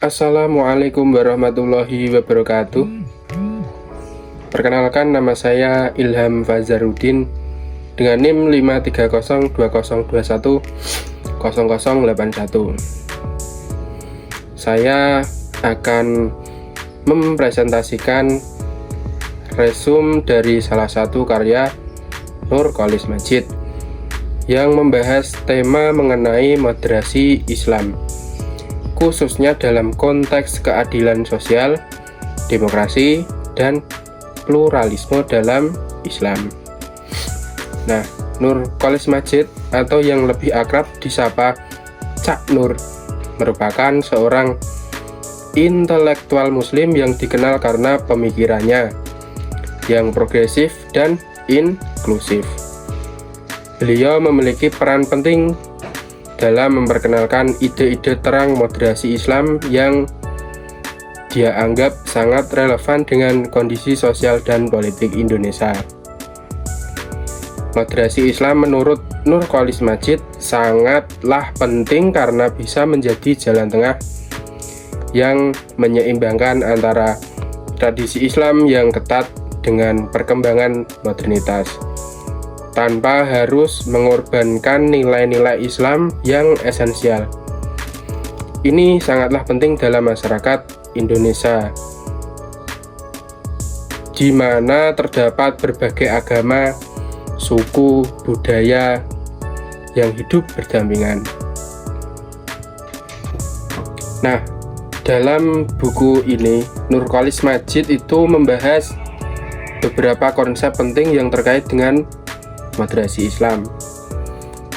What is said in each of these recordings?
Assalamualaikum warahmatullahi wabarakatuh. Perkenalkan, nama saya Ilham Fazaruddin dengan NIM 53020210081. Saya akan mempresentasikan resume dari salah satu karya Nurcholish Madjid yang membahas tema mengenai moderasi Islam, khususnya dalam konteks keadilan sosial, demokrasi, dan pluralisme dalam Islam. Nah, Nurcholish Madjid atau yang lebih akrab disapa Cak Nur merupakan seorang intelektual muslim yang dikenal karena pemikirannya yang progresif dan inklusif. Beliau memiliki peran penting dalam memperkenalkan ide-ide terang moderasi Islam yang dia anggap sangat relevan dengan kondisi sosial dan politik Indonesia. Moderasi Islam menurut Nurcholish Madjid sangatlah penting karena bisa menjadi jalan tengah yang menyeimbangkan antara tradisi Islam yang ketat dengan perkembangan modernitas, tanpa harus mengorbankan nilai-nilai Islam yang esensial. Ini sangatlah penting dalam masyarakat Indonesia, di mana terdapat berbagai agama, suku, budaya yang hidup berdampingan. Nah, dalam buku ini Nurcholish Madjid itu membahas beberapa konsep penting yang terkait dengan moderasi Islam.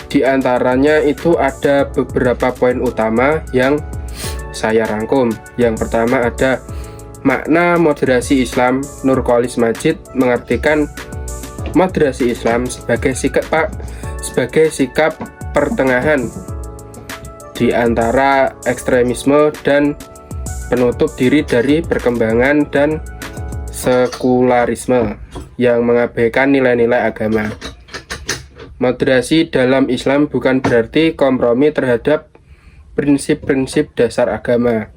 Di antaranya itu ada beberapa poin utama yang saya rangkum. Yang pertama ada makna moderasi Islam. Nurcholish Madjid mengartikan moderasi Islam sebagai sikap pertengahan di antara ekstremisme dan penutup diri dari perkembangan dan sekularisme yang mengabaikan nilai-nilai agama. Moderasi dalam Islam bukan berarti kompromi terhadap prinsip-prinsip dasar agama,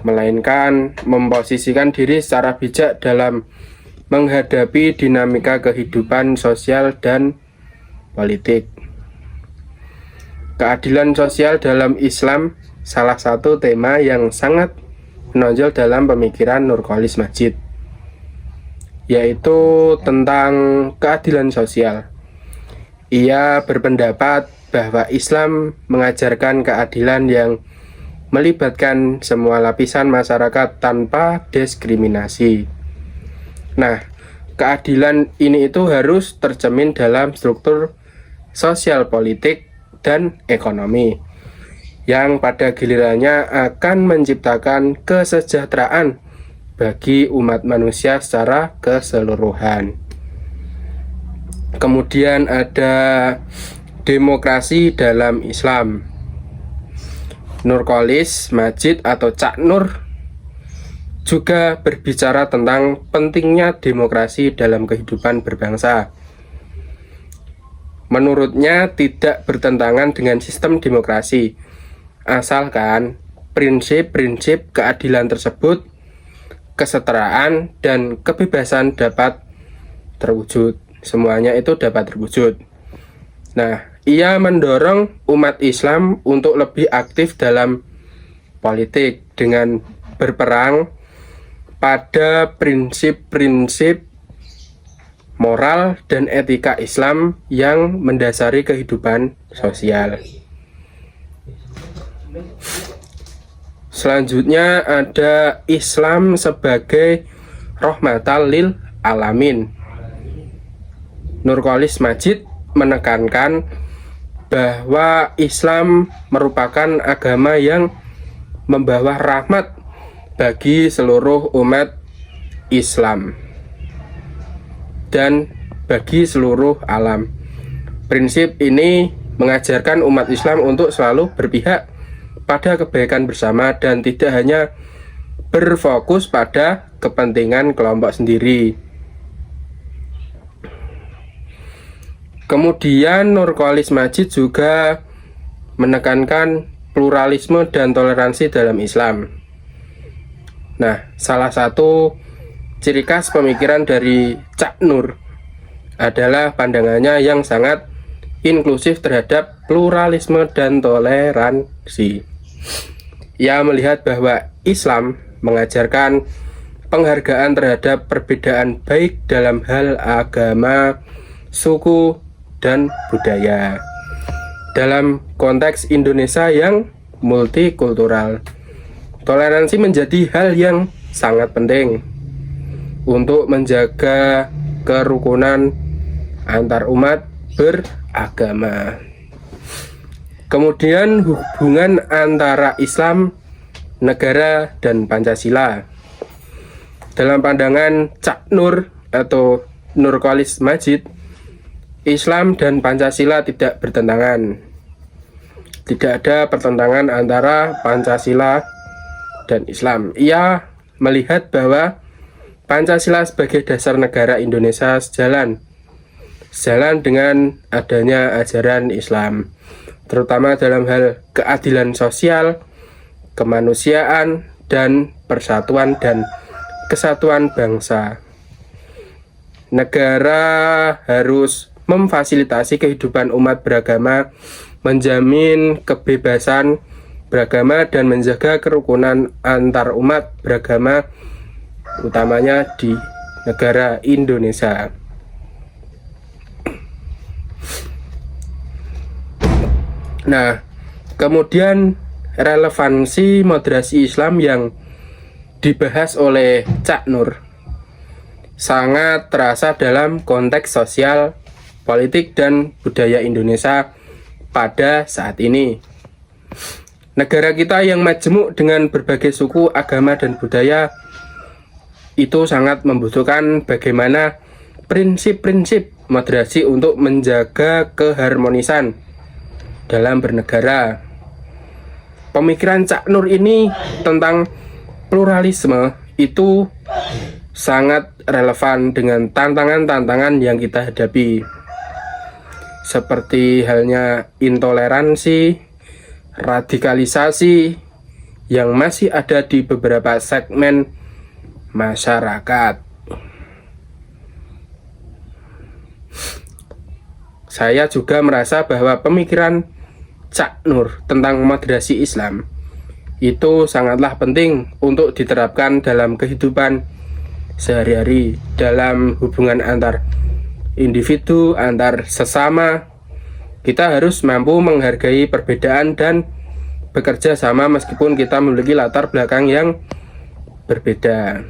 melainkan memposisikan diri secara bijak dalam menghadapi dinamika kehidupan sosial dan politik. Keadilan sosial dalam Islam salah satu tema yang sangat menonjol dalam pemikiran Nurcholish Madjid, yaitu tentang keadilan sosial. Ia berpendapat bahwa Islam mengajarkan keadilan yang melibatkan semua lapisan masyarakat tanpa diskriminasi. Nah, keadilan ini itu harus tercermin dalam struktur sosial, politik, dan ekonomi, yang pada gilirannya akan menciptakan kesejahteraan bagi umat manusia secara keseluruhan. Kemudian ada demokrasi dalam Islam. Nurcholish Madjid atau Cak Nur juga berbicara tentang pentingnya demokrasi dalam kehidupan berbangsa. Menurutnya tidak bertentangan dengan sistem demokrasi, asalkan prinsip-prinsip keadilan tersebut, kesetaraan, dan kebebasan dapat terwujud. Semuanya itu dapat terwujud. Nah, ia mendorong umat Islam untuk lebih aktif dalam politik dengan berperang pada prinsip-prinsip moral dan etika Islam yang mendasari kehidupan sosial. Selanjutnya ada Islam sebagai rahmatan lil alamin. Nurcholish Madjid menekankan bahwa Islam merupakan agama yang membawa rahmat bagi seluruh umat Islam dan bagi seluruh alam. Prinsip ini mengajarkan umat Islam untuk selalu berpihak pada kebaikan bersama dan tidak hanya berfokus pada kepentingan kelompok sendiri. Kemudian Nurcholish Madjid juga menekankan pluralisme dan toleransi dalam Islam. Nah, salah satu ciri khas pemikiran dari Cak Nur adalah pandangannya yang sangat inklusif terhadap pluralisme dan toleransi. Ia melihat bahwa Islam mengajarkan penghargaan terhadap perbedaan baik dalam hal agama, suku, dan budaya. Dalam konteks Indonesia yang multikultural, toleransi menjadi hal yang sangat penting untuk menjaga kerukunan antar umat beragama. Kemudian hubungan antara Islam, negara, dan Pancasila. Dalam pandangan Cak Nur atau Nurcholish Madjid, Islam dan Pancasila tidak bertentangan. Tidak ada pertentangan antara Pancasila dan Islam. Ia melihat bahwa Pancasila sebagai dasar negara Indonesia sejalan dengan adanya ajaran Islam, terutama dalam hal keadilan sosial, kemanusiaan, dan persatuan dan kesatuan bangsa. Negara harus memfasilitasi kehidupan umat beragama, menjamin kebebasan beragama, dan menjaga kerukunan antar umat beragama, utamanya di negara Indonesia. Nah, kemudian relevansi moderasi Islam yang dibahas oleh Cak Nur sangat terasa dalam konteks sosial, politik, dan budaya Indonesia pada saat ini. Negara kita yang majemuk dengan berbagai suku, agama, dan budaya itu sangat membutuhkan bagaimana prinsip-prinsip moderasi untuk menjaga keharmonisan dalam bernegara. Pemikiran Cak Nur ini tentang pluralisme itu sangat relevan dengan tantangan-tantangan yang kita hadapi, seperti halnya intoleransi, radikalisasi yang masih ada di beberapa segmen masyarakat. Saya juga merasa bahwa pemikiran Cak Nur tentang moderasi Islam itu sangatlah penting untuk diterapkan dalam kehidupan sehari-hari, dalam hubungan antar individu, antar sesama. Kita harus mampu menghargai perbedaan dan bekerja sama meskipun kita memiliki latar belakang yang berbeda.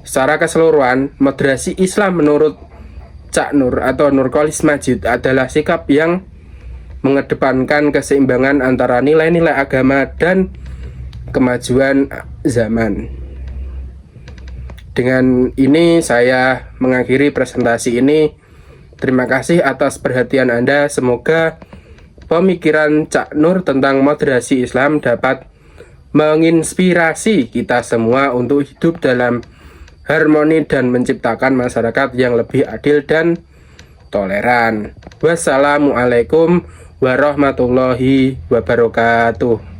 Secara keseluruhan, moderasi Islam menurut Cak Nur atau Nurcholish Madjid adalah sikap yang mengedepankan keseimbangan antara nilai-nilai agama dan kemajuan zaman. Dengan ini saya mengakhiri presentasi ini. Terima kasih atas perhatian Anda. Semoga pemikiran Cak Nur tentang moderasi Islam dapat menginspirasi kita semua untuk hidup dalam harmoni dan menciptakan masyarakat yang lebih adil dan toleran. Wassalamualaikum warahmatullahi wabarakatuh.